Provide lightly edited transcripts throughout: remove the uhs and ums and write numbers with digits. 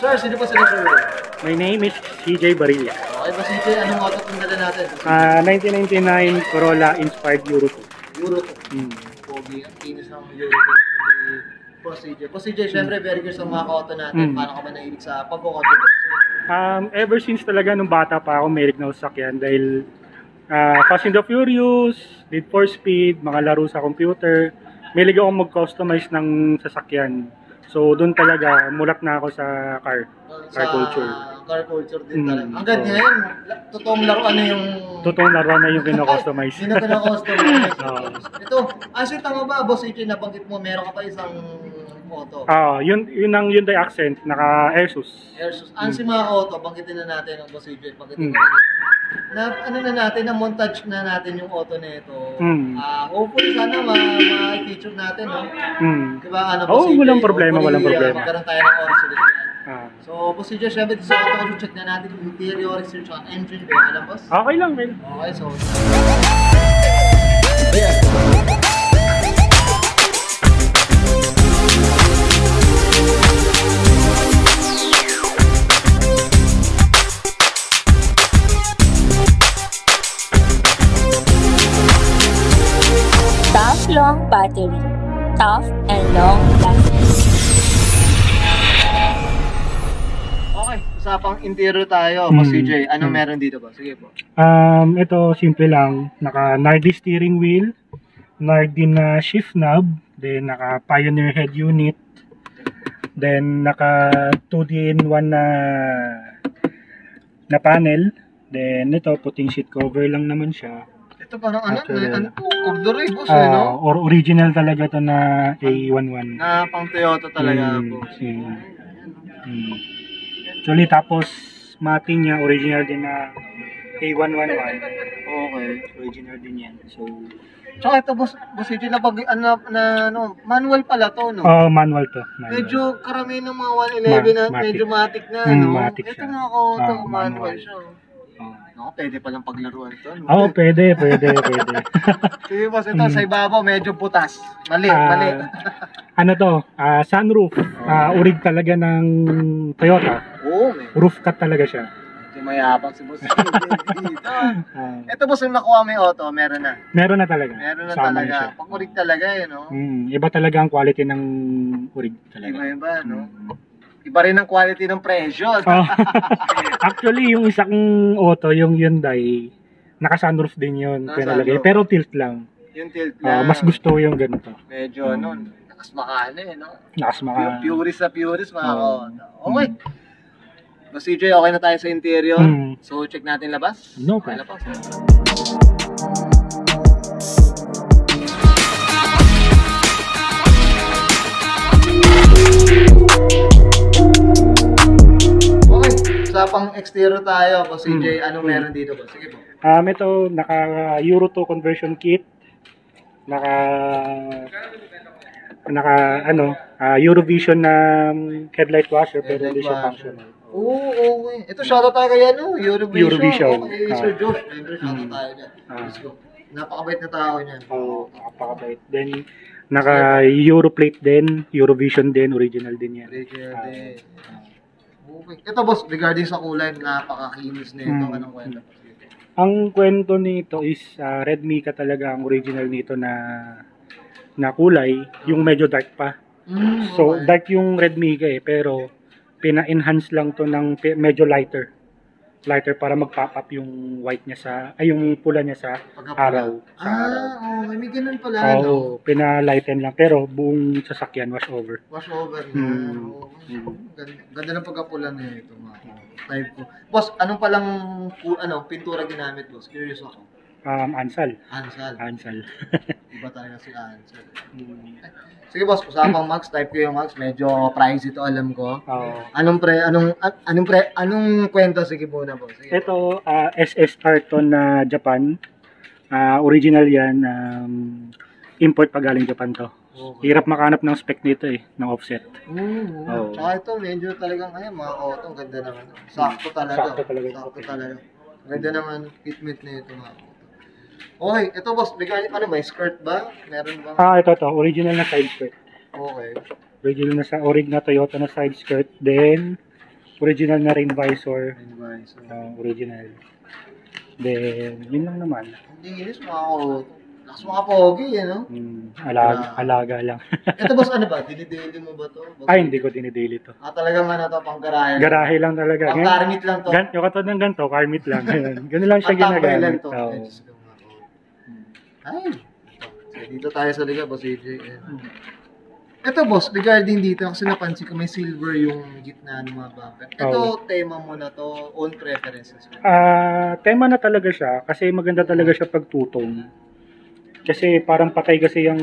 Sir, sino pa sila, sir? My name is CJ Barilla. Okay ba, CJ? Anong auto itong dala natin? 1999 Corolla inspired Euro 2. Euro 2. Pogi, ang kinis ng Euro 2. Po, CJ. Po, CJ, syempre, very good sa mga auto natin. Paano ka ba naibig sa pagkakauto? Ever since talaga nung bata pa ako, merik na sasakyan dahil Fast and the Furious, Need for Speed, mga laro sa computer. Mahilig akong mag-customize ng sasakyan. So doon talaga mulat na ako sa car culture. Car culture din talaga. Hanggang ngayon, totoong laro ano yung... Totoong laro na yung kino-customize. Hindi na kino-customize. Ito, actually tama ba, Boss CJ, nabanggit mo, meron ka pa isang auto. Yun ang Hyundai Accent, naka Airsus. Airsus. Ansi mga auto, banggitin na natin ang Boss CJ, banggitin na ano na natin, na montage na natin yung auto na ito. Hopefully sana ma-feature natin, no? Diba, ano, walang problema, walang problema. Magkaroon tayo ng oras ulit yan. So, procedure, syempre, sa auto, check na natin yung interior, research on engine, ba alam, boss? Okay lang, man. Okay, so... Tough long battery. Tough and long lasting. Okay, usapang interior tayo, Boss CJ. Anong meron dito ba? Sige po. Ito simple lang. Naka Nardi steering wheel, Nardi na shift knob, then naka Pioneer head unit, then naka 2D-in-1 na panel. Then ito puting seat cover lang naman siya. Ito parang ano to? Corduroy, boss, no? Or original talaga to na A11. Na pang Toyota talaga, boss. Actually, tapos mating niya, original din na A111. Okay. Original din yan. So, tsaka ito, boss CJ, manual pala to, no? Manual to. Manual. Medyo karamihan ng mga 111 na medyo matic na, no? Matic ito siya. mga auto, manual siya. Pwede palang paglaruan ito. Pwede. Sige, boss, ito sa ibabaw, medyo butas. Mali. Ano to? Sunroof. Urig talaga ng Toyota. Roof cut talaga siya. Mayabang si boss. Ito, boss, yung nakuha mo yung auto, meron na. Meron na talaga. Meron na talaga. Pag-urig talaga, no? Iba talaga ang quality ng urig talaga. Iba, no? Iba rin ang quality ng presyo. Actually, yung isang auto, yung Hyundai, naka-sunroof din yun. Pinalagay. Pero tilt lang. Yung tilt lang. Mas gusto yung ganito. Medyo, nakasmakana no? Nakasmakana. Purist, mga auto. Okay. Boss CJ, okay na tayo sa interior. So, check natin labas. No problem. Usapang exterior tayo, Boss CJ, anong meron dito, boss? Sige po. Ito, naka Euro 2 conversion kit. Naka Eurovision na headlight washer, pero hindi siya functional. Okay. Ito, shoutout tayo kay Eurovision. Okay, Sir Josh. Shoutout tayo dyan. Let's go. Napakabait na tao niyan. Napakabait. Then, naka Euro plate din, Eurovision din, original din yan. Original din. Okay. Ito, boss, regarding sa kulay, napakakinis na ito. Anong kwento? Ang kwento nito is Red Mica talaga ang original nito na kulay, yung medyo dark pa. So, dark yung Red Mica pero pina-enhance lang to ng medyo lighter para mag-pop up yung white niya yung pula niya sa araw. Okay. May ganun pala, no? Pina-lighten lang, pero buong sasakyan wash over. Wash over na. Ganda ng pagkapula na ito, mga type ko. Boss, anong palang pintura ginamit, boss? Curious ako. Ansal. Iba talaga si Ansal. Sige, boss, usapang max, type ko yung max, medyo pricey ito, alam ko. Anong kwento? Sige muna, boss. Sige. Ito, SSR to na Japan. Original yan. Import pa galing Japan to. Hirap makahanap ng spec nito ng offset. Tsaka ito, medyo talagang mga auto, ganda naman. Sakto talaga. Ganda naman, fitment na ito, mga auto. Okay, ito boss, may skirt ba? Meron ba? Ito, original na side skirt. Okay. Original na sa orig na Toyota na side skirt. Then, Original na rain visor. Advice. Original. Then, yun lang naman. Hindi, inis mga auto. Lakas mga pogi, ano? Alaga lang. Ito boss, ano ba? Dinidili mo ba to? Ay, hindi ko dinidili to. Talagang ano to, pang garahe. Garahe lang talaga. Pang karmit lang to. Yung katulad ng ganito, karmit lang. Ganun lang siya Pang tambay lang ginagamit. to. Oo. Ay, so, dito tayo sa liga, boss AJ. Ito boss, regarding dito, kasi napansin ko may silver yung gitna ng mga bumper. Ito, tema mo na to, own preferences. Tema na talaga siya kasi maganda talaga siya pagtutong. Kasi parang patay kasi yung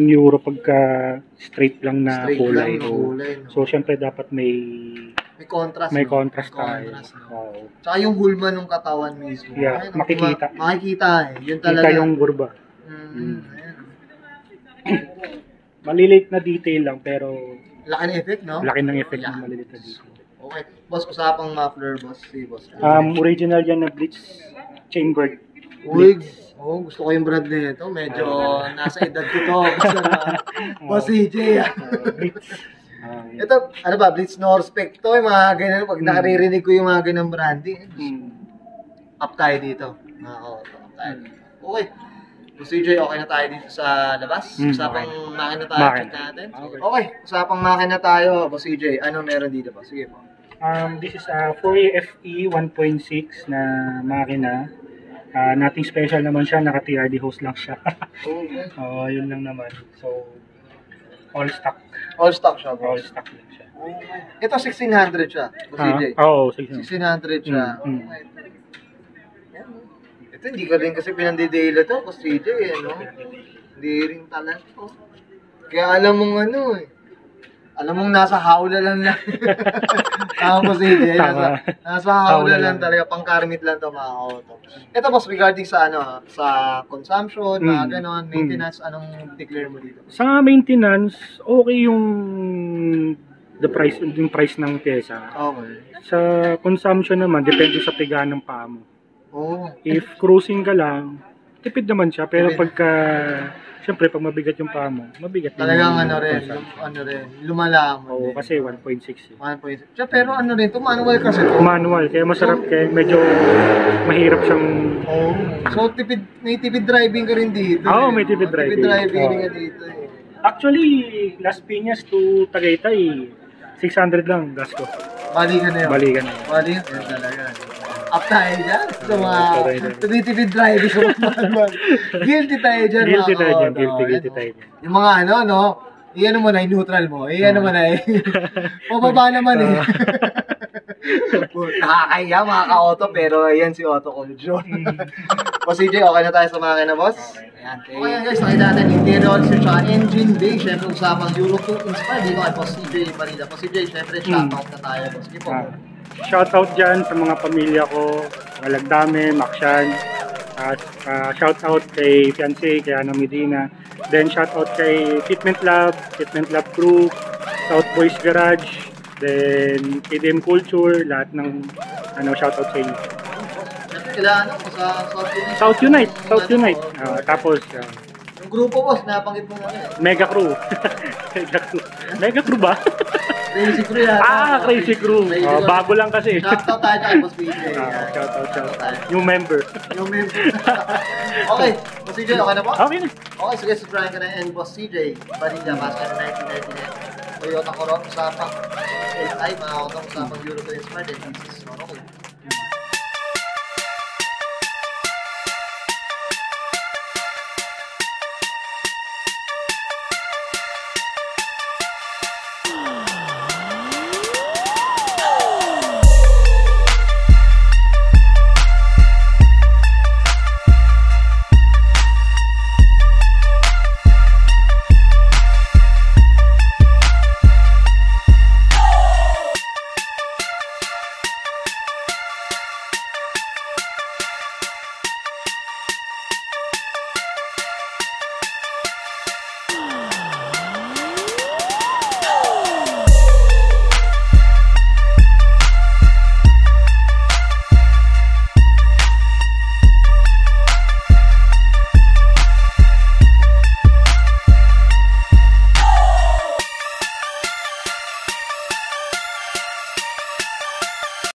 Euro pagka straight lang na Straight kulay. lang na Oo. kulay, no? So, syempre dapat may May contrast. contrast May tayo. contrast, no? Oo. Tsaka yung hulma ng katawan mismo. Yeah, Ayun, makikita. Makikita eh. Yun Kita talaga. yung gurba. Ayan. Maliliit na detail lang pero Laki ng effect, no? laki ng effect ng maliliit na detail. Okay. Boss, usapang muffler, boss. Si boss. Original yan na Blitz chambered. Uy, gusto ko yung brand na ito. Medyo nasa edad ko to. Boss CJ. Ito, ano ba, Blitz Norspec to, yung mga ganyan. Pag nakaririnig ko yung mga ganyan branding, up tayo dito. Up tayo dito. Okay. Boss CJ, okay na tayo dito sa labas? Usapang makina tayo, check natin. Okay, usapang makina tayo, Boss CJ. Ano meron dito pa? Sige po. This is a 4FE 1.6 na makina. Nothing special naman siya, naka-TRD hose lang siya. Okay. Yun lang naman. So, all stock. All stock siya, All boss. stock lang siya. Ito, 1600 siya, Boss CJ. Oo, 1600 siya. Mm. Okay. Ito, hindi ka rin kasi pinandidela to, Boss CJ, no? Hindi rin talaga to. Kaya alam mong ano eh. Alam mong nasa hawla lang lang. Tama, Boss CJ. Nasa hawla lang talaga. Pangkarmit lang to mga auto. Ito, boss, regarding sa ano, sa consumption, mga ganon, maintenance, anong declare mo dito? Sa maintenance, okay yung price ng pyesa. Okay. Sa consumption naman, depende sa pigaan ng paa mo. Oh. If cruising ka lang, tipid naman siya. Pero Tipid. siyempre, pag mabigat yung paa mo, mabigat din Talagang yung ano rin, consumption. lumalaman. Oo, kasi 1.6 eh. 1.6. Siya, pero ano rin, ito manual kasi to. Manual, kaya masarap, kaya medyo mahirap siyang... Oh. So, may tipid driving ka rin dito. Oo, eh, may tipid no? driving. Tipid driving Oo. rin ka dito eh. Actually, Las Piñas to Tagaytay, 600 lang gas ko. Balikan na yun. Balikan na. Balikan yun talaga. Up tayo dyan. Sa mga Tayo. tumitipid driving sa mga manual. Guilty tayo dyan. Guilty mga tayo dyan, auto. guilty Ano? tayo dyan. Yung mga ano, no? Iyan mo na, neutral mo. Iyan mo na eh. Pababa naman eh. Nakakaya mga ka-auto, pero yan si Auto Control. Boss CJ, okay na tayo sa makina, boss? Ayan, okay guys, nakita natin interior research at engine bay. Siyempre, usapang Euro 2 inspired dito kay Boss CJ Marida. Boss CJ, siyempre, shoutout na tayo, boss. Sige po. Shoutout dyan sa mga pamilya ko, mga Lagdame, Makshan. Shoutout kay fiancé, kay Ana Medina. Then shoutout kay Fitment Lab Crew, South Boys Garage, then KDM Culture, lahat ng shoutout sa inyo. Siyempre, kailangan mo sa South Unite. Tapos yung grupo, boss, napanggit mo na rin. Mega Crew. Mega Crew ba? Crazy Crew yan. Crazy Crew. Bago lang kasi. Shoutout tayo kay Boss PJ. Shoutout. Yung member. Yung member. Okay, Boss CJ, okay na po? Okay na. Okay, sige, subscribe ka na and Boss CJ. Barilla, Pascal 1999. Toyota Corolla, usapang SI, mga auto, usapang Euro 2 Inspired, and this is Monocle.